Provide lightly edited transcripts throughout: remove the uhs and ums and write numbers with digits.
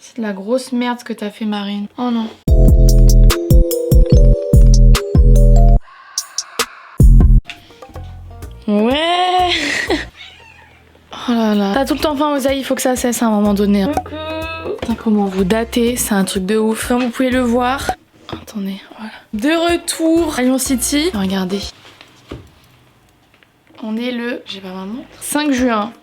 C'est de la grosse merde ce que t'as fait, Marine. Oh non. Ouais. Oh là là. T'as tout le temps faim, Osaï, il faut que ça cesse à un moment donné. Putain, comment vous datez, c'est un truc de ouf. Comme vous pouvez le voir. Attendez, voilà. De retour à Lyon City. Regardez. On est le... J'ai pas ma montre. 5 juin.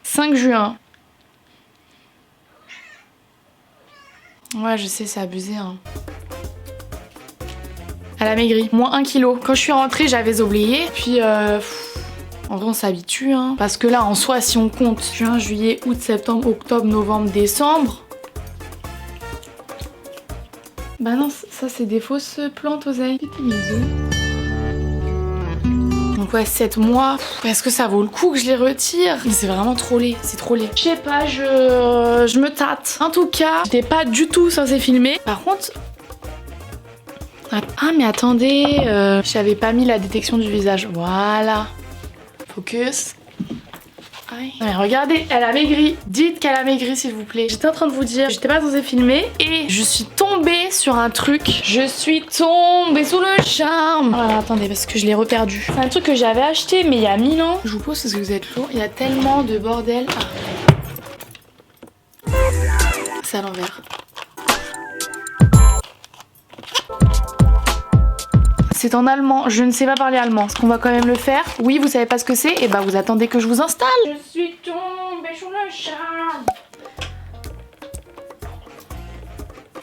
« 5 juin. Ouais, je sais, c'est abusé, hein. Elle a maigri. Moins 1 kg. Quand je suis rentrée, j'avais oublié. Puis, en vrai, on s'habitue, hein. Parce que là, en soi, si on compte juin, juillet, août, septembre, octobre, novembre, décembre... Bah non, ça, c'est des fausses plantes, Osaï. Donc ouais, 7 mois. Est-ce que ça vaut le coup que je les retire? C'est vraiment trop laid, c'est trop laid. Je sais pas, je me tâte. En tout cas, j'étais pas du tout censée filmer. Par contre... Ah mais attendez, j'avais pas mis la détection du visage. Voilà. Focus. Ouais, regardez, elle a maigri. Dites qu'elle a maigri s'il vous plaît. J'étais en train de vous dire, j'étais pas censée filmer et je suis tombée sur un truc. Je suis tombée sous le charme. Oh là là, attendez parce que je l'ai reperdu. C'est un truc que j'avais acheté mais il y a 1000 ans. Je vous pose parce que vous êtes lourd. Il y a tellement de bordel. Ah. C'est à l'envers. C'est en allemand, je ne sais pas parler allemand. Est-ce qu'on va quand même le faire? Oui, vous savez pas ce que c'est? Et bah vous attendez que je vous installe. Je suis tombée sur le charme.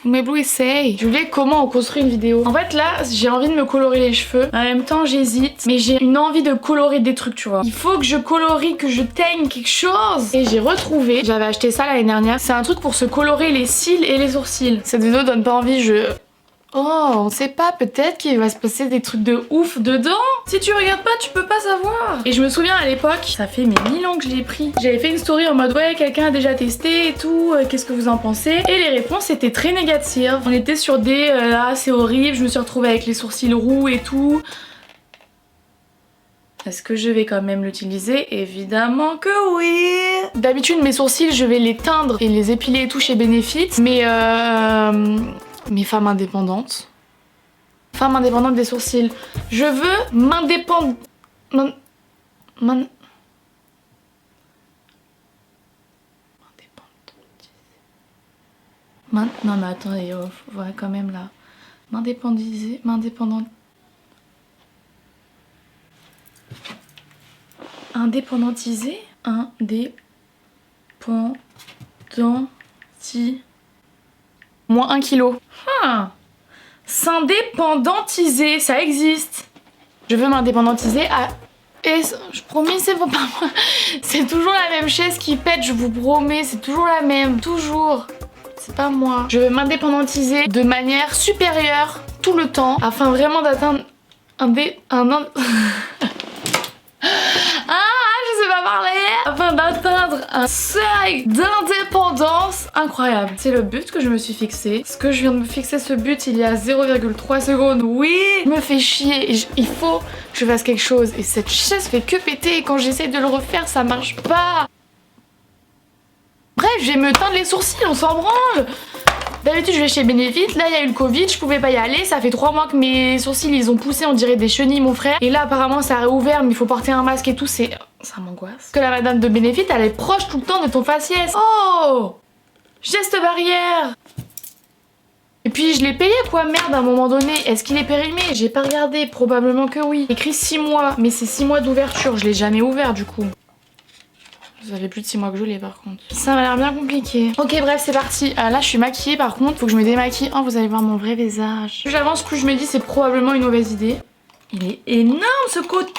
Vous m'éblouissez. Juliette, comment on construit une vidéo? En fait là, j'ai envie de me colorer les cheveux. En même temps, j'hésite. Mais j'ai une envie de colorer des trucs, tu vois. Il faut que je colorie, que je teigne quelque chose. Et j'ai retrouvé, j'avais acheté ça l'année dernière. C'est un truc pour se colorer les cils et les sourcils. Cette vidéo donne pas envie, Oh, on sait pas, peut-être qu'il va se passer des trucs de ouf dedans. Si tu regardes pas, tu peux pas savoir. Et je me souviens à l'époque, ça fait 1000 ans que je l'ai pris. J'avais fait une story en mode ouais, quelqu'un a déjà testé et tout, qu'est-ce que vous en pensez? Et les réponses étaient très négatives. On était sur des ah c'est horrible, je me suis retrouvée avec les sourcils roux et tout. Est-ce que je vais quand même l'utiliser? Évidemment que oui. D'habitude mes sourcils je vais les teindre et les épiler et tout chez Benefit. Mais femme indépendante. Femme indépendante des sourcils. Je veux m'indépendre... Non mais attendez, voilà quand même là. M'indépendiser... Indépendantiser. Moins 1 kg. S'indépendantiser, ça existe. Je veux m'indépendantiser à... Et je promets, c'est pas moi. C'est toujours la même chaise qui pète, je vous promets. C'est toujours la même, toujours. C'est pas moi. Je veux m'indépendantiser de manière supérieure tout le temps afin vraiment d'atteindre afin d'atteindre un seuil d'indépendance incroyable. C'est le but que je me suis fixé. Ce que je viens de me fixer ce but il y a 0,3 secondes. Oui, je me fais chier et il faut que je fasse quelque chose. Et cette chaise fait que péter et quand j'essaie de le refaire, ça marche pas. Bref, je vais me teindre les sourcils, on s'en branle. D'habitude je vais chez Benefit, là il y a eu le Covid, je pouvais pas y aller, ça fait 3 mois que mes sourcils ils ont poussé, on dirait des chenilles mon frère. Et là apparemment ça a réouvert mais il faut porter un masque et tout, ça m'angoisse. Que la madame de Benefit elle est proche tout le temps de ton faciès. Oh, geste barrière. Et puis je l'ai payé quoi, merde à un moment donné. Est-ce qu'il est périmé? J'ai pas regardé, probablement que oui. Écrit 6 mois, mais c'est 6 mois d'ouverture, je l'ai jamais ouvert du coup. Ça fait plus de 6 mois que je l'ai par contre. Ça m'a l'air bien compliqué. Ok bref c'est parti. Là je suis maquillée par contre. Faut que je me démaquille. Oh vous allez voir mon vrai visage. Plus j'avance plus je me dis c'est probablement une mauvaise idée. Il est énorme ce coton.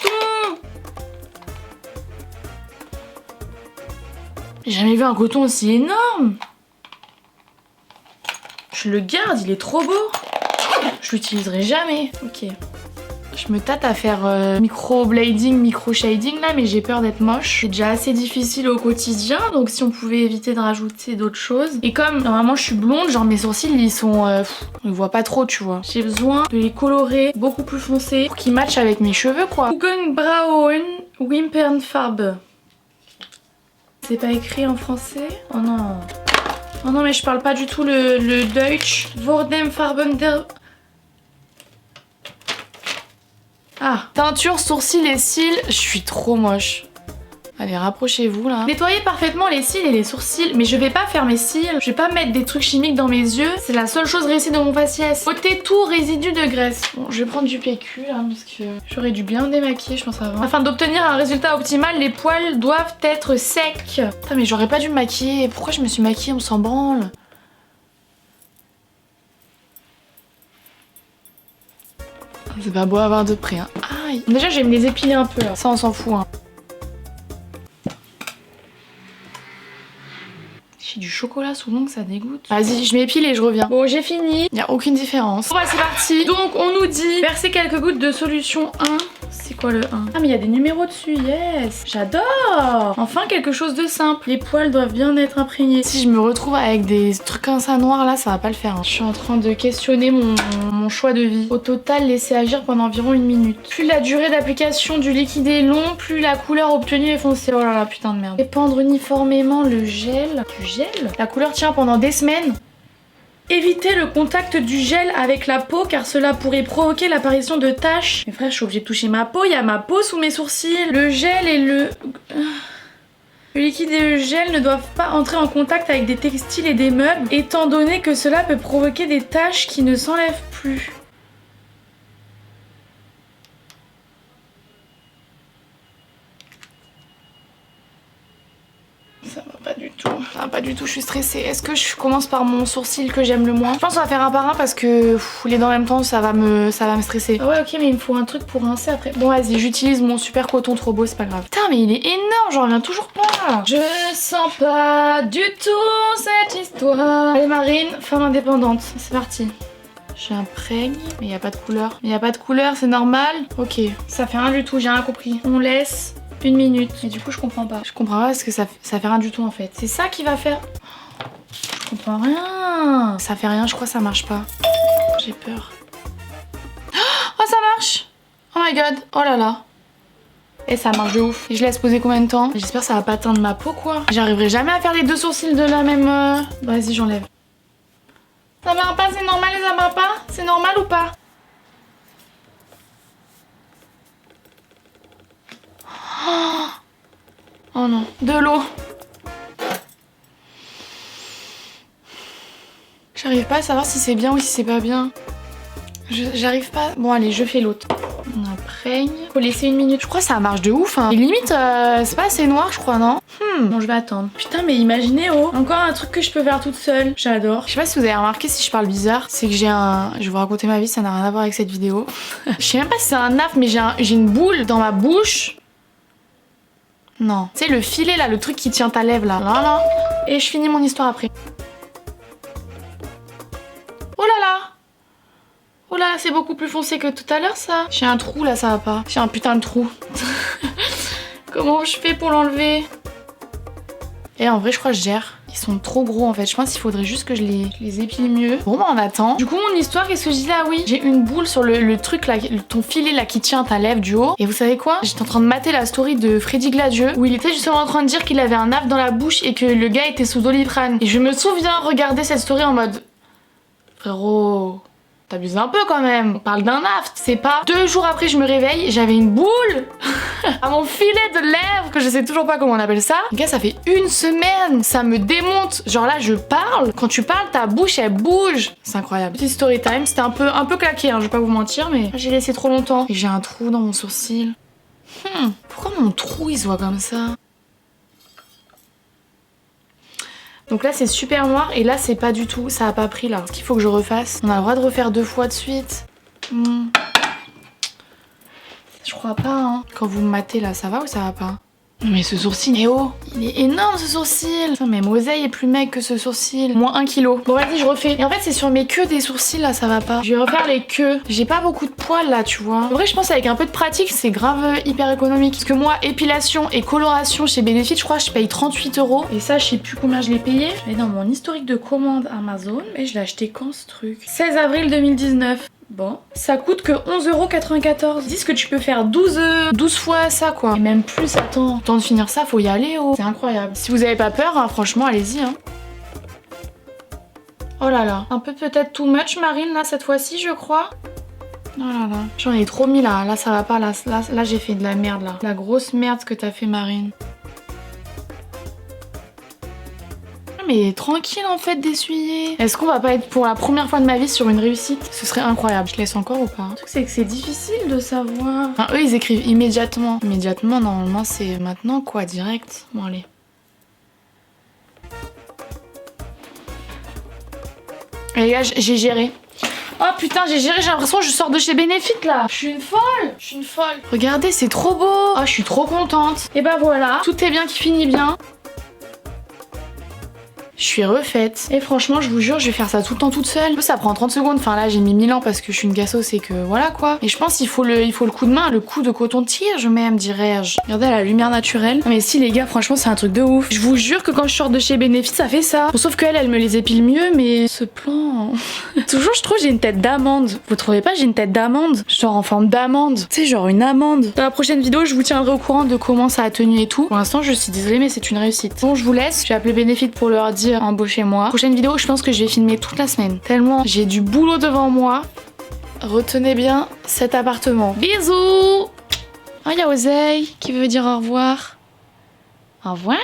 J'ai jamais vu un coton aussi énorme. Je le garde, il est trop beau. Je l'utiliserai jamais. Ok. Je Je me tâte à faire micro-blading, micro-shading là, mais j'ai peur d'être moche. C'est déjà assez difficile au quotidien, donc si on pouvait éviter de rajouter d'autres choses. Et comme normalement je suis blonde, genre mes sourcils ils sont... on les voit pas trop, tu vois. J'ai besoin de les colorer beaucoup plus foncés pour qu'ils matchent avec mes cheveux, quoi. Augenbrauen Wimpernfarbe. C'est pas écrit en français? Oh non. Oh non, mais je parle pas du tout le Deutsch. Wordemfarben der... Ah, teinture, sourcils et cils. Je suis trop moche. Allez, rapprochez-vous là. Nettoyez parfaitement les cils et les sourcils. Mais je vais pas faire mes cils. Je vais pas mettre des trucs chimiques dans mes yeux. C'est la seule chose restée de mon faciès. Ôtez tout résidu de graisse. Bon, je vais prendre du PQ là parce que j'aurais dû bien me démaquiller, je pense avant. Afin d'obtenir un résultat optimal, les poils doivent être secs. Putain, mais j'aurais pas dû me maquiller. Pourquoi je me suis maquillée? On s'en branle. C'est pas beau à voir de près, hein. Aïe. Déjà, je vais me les épiler un peu là. Ça, on s'en fout, hein. J'ai du chocolat sous l'ongle, ça dégoûte. Vas-y, je m'épile et je reviens. Bon, j'ai fini. Y a aucune différence. Bon, bah, c'est parti. Donc, on nous dit verser quelques gouttes de solution 1. C'est quoi le 1? Ah, mais il y a des numéros dessus, yes. J'adore. Enfin, quelque chose de simple. Les poils doivent bien être imprégnés. Si je me retrouve avec des trucs comme ça noirs là, ça va pas le faire, hein. Je suis en train de questionner mon choix de vie. Au total, laisser agir pendant environ 1 minute. Plus la durée d'application du liquide est long, plus la couleur obtenue est foncée. Oh là là, putain de merde. Épandre uniformément le gel. Du gel? La couleur tient pendant des semaines. Évitez le contact du gel avec la peau car cela pourrait provoquer l'apparition de taches. Mais frère, je suis obligée de toucher ma peau, il y a ma peau sous mes sourcils. Le gel et le liquide et le gel ne doivent pas entrer en contact avec des textiles et des meubles, étant donné que cela peut provoquer des taches qui ne s'enlèvent plus. Ça va pas du tout. Ça va pas du tout, je suis stressée. Est-ce que je commence par mon sourcil que j'aime le moins? Je pense qu'on va faire un par un parce que les deux en même temps, ça va me stresser. Ah ouais, ok, mais il me faut un truc pour rincer après. Bon, vas-y, j'utilise mon super coton trop beau, c'est pas grave. Putain, mais il est énorme, j'en reviens toujours pas. Je sens pas du tout cette histoire. Allez, Marine, femme indépendante. C'est parti. J'imprègne, mais il n'y a pas de couleur. Il n'y a pas de couleur, c'est normal. Ok, ça fait rien du tout, j'ai rien compris. On laisse 1 minute. Et du coup, je comprends pas. Je comprends pas parce que ça fait rien du tout en fait. C'est ça qui va faire... Je comprends rien. Ça fait rien, je crois que ça marche pas. J'ai peur. Oh, ça marche. Oh my god. Oh là là. Et ça marche de ouf. Et je laisse poser combien de temps? J'espère que ça va pas teindre ma peau, quoi. J'arriverai jamais à faire les deux sourcils de la même... Vas-y, j'enlève. Ça va pas, c'est normal et ça va pas? C'est normal ou pas? Oh non, de l'eau. J'arrive pas à savoir si c'est bien ou si c'est pas bien. J'arrive pas... Bon allez, je fais l'autre. On imprègne. Faut laisser 1 minute. Je crois que ça marche de ouf, hein. Et limite, c'est pas assez noir, je crois, non? Bon, je vais attendre. Putain, mais imaginez, oh, encore un truc que je peux faire toute seule. J'adore. Je sais pas si vous avez remarqué si je parle bizarre. C'est que j'ai un... Je vais vous raconter ma vie, ça n'a rien à voir avec cette vidéo. Je sais même pas si c'est un naf, mais j'ai une boule dans ma bouche. Non. Tu sais, le filet, là, le truc qui tient ta lèvre, là. Là, là. Et je finis mon histoire après. Oh là là! Oh là, c'est beaucoup plus foncé que tout à l'heure, ça. J'ai un trou, là, ça va pas. J'ai un putain de trou. Comment je fais pour l'enlever? Et en vrai, je crois que je gère. Ils sont trop gros, en fait. Je pense qu'il faudrait juste que je les épile mieux. Bon, bah, on attend. Du coup, mon histoire, qu'est-ce que je dis là? Oui, j'ai une boule sur le truc, là, ton filet, là, qui tient ta lèvre du haut. Et vous savez quoi? J'étais en train de mater la story de Freddy Gladieux, où il était justement en train de dire qu'il avait un naf dans la bouche et que le gars était sous Doliprane. Et je me souviens regarder cette story en mode... Frérot... T'abuses un peu quand même, on parle d'un aft. C'est pas 2 jours après je me réveille, j'avais une boule à mon filet de lèvres, que je sais toujours pas comment on appelle ça. Les gars, ça fait 1 semaine, ça me démonte. Genre là, je parle, quand tu parles, ta bouche elle bouge. C'est incroyable. Petit story time, c'était un peu claqué, hein, je vais pas vous mentir, mais j'ai laissé trop longtemps. Et j'ai un trou dans mon sourcil. Pourquoi mon trou il se voit comme ça? Donc là c'est super noir et là c'est pas du tout, ça a pas pris là. Ce qu'il faut que je refasse. On a le droit de refaire 2 fois de suite. Je crois pas, hein. Quand vous me matez là, ça va ou ça va pas? Mais ce sourcil est haut. Il est énorme ce sourcil. Putain, même Oseille est plus mec que ce sourcil. Moins 1 kilo. Bon vas-y, je refais. Et en fait c'est sur mes queues des sourcils là, ça va pas. Je vais refaire les queues. J'ai pas beaucoup de poils là, tu vois. En vrai je pense avec un peu de pratique c'est grave hyper économique. Parce que moi, épilation et coloration chez Benefit, je crois que je paye 38 €. Et ça je sais plus combien je l'ai payé. Je vais dans mon historique de commande Amazon. Mais je l'ai acheté quand ce truc? 16 avril 2019. Bon, ça coûte que 11,94 €. Ils disent que tu peux faire 12 fois ça quoi. Et même plus, attends. Temps de finir ça, faut y aller oh. C'est incroyable. Si vous avez pas peur, hein, franchement, allez-y. Hein. Oh là là. Un peu peut-être too much Marine là cette fois-ci je crois. Oh là là. J'en ai trop mis là. Là ça va pas. Là j'ai fait de la merde là. La grosse merde ce que t'as fait Marine. Mais tranquille en fait d'essuyer. Est-ce qu'on va pas être pour la première fois de ma vie sur une réussite? Ce serait incroyable. Je laisse encore ou pas? Le truc c'est que c'est difficile de savoir. Enfin eux ils écrivent immédiatement. Immédiatement normalement c'est maintenant quoi, direct. Bon allez. Et les gars j'ai géré. Oh putain j'ai géré, j'ai l'impression que je sors de chez Benefit là. Je suis une folle. Je suis une folle. Regardez c'est trop beau. Oh je suis trop contente. Et bah voilà, tout est bien qui finit bien. Je suis refaite. Et franchement, je vous jure, je vais faire ça tout le temps toute seule. Ça prend 30 secondes. Enfin là, j'ai mis 1000 ans parce que je suis une gassos et que voilà quoi. Et je pense qu'il faut le coup de main, le coup de coton-tige même, dirais-je. Regardez la lumière naturelle. Non mais si les gars, franchement, c'est un truc de ouf. Je vous jure que quand je sors de chez Benefit, ça fait ça. Bon, sauf qu'elle, elle me les épile mieux, mais ce plan... Toujours, je trouve, j'ai une tête d'amande. Vous trouvez pas, j'ai une tête d'amande? Genre en forme d'amande. Tu sais, genre une amande. Dans la prochaine vidéo, je vous tiendrai au courant de comment ça a tenu et tout. Pour l'instant, je suis désolée, mais c'est une réussite. Bon, je vous laisse. Je vais appeler Benefit pour leur dire embauchez-moi. Prochaine vidéo, je pense que je vais filmer toute la semaine. Tellement j'ai du boulot devant moi. Retenez bien cet appartement. Bisous! Oh, il y a Oseille qui veut dire au revoir. Au revoir?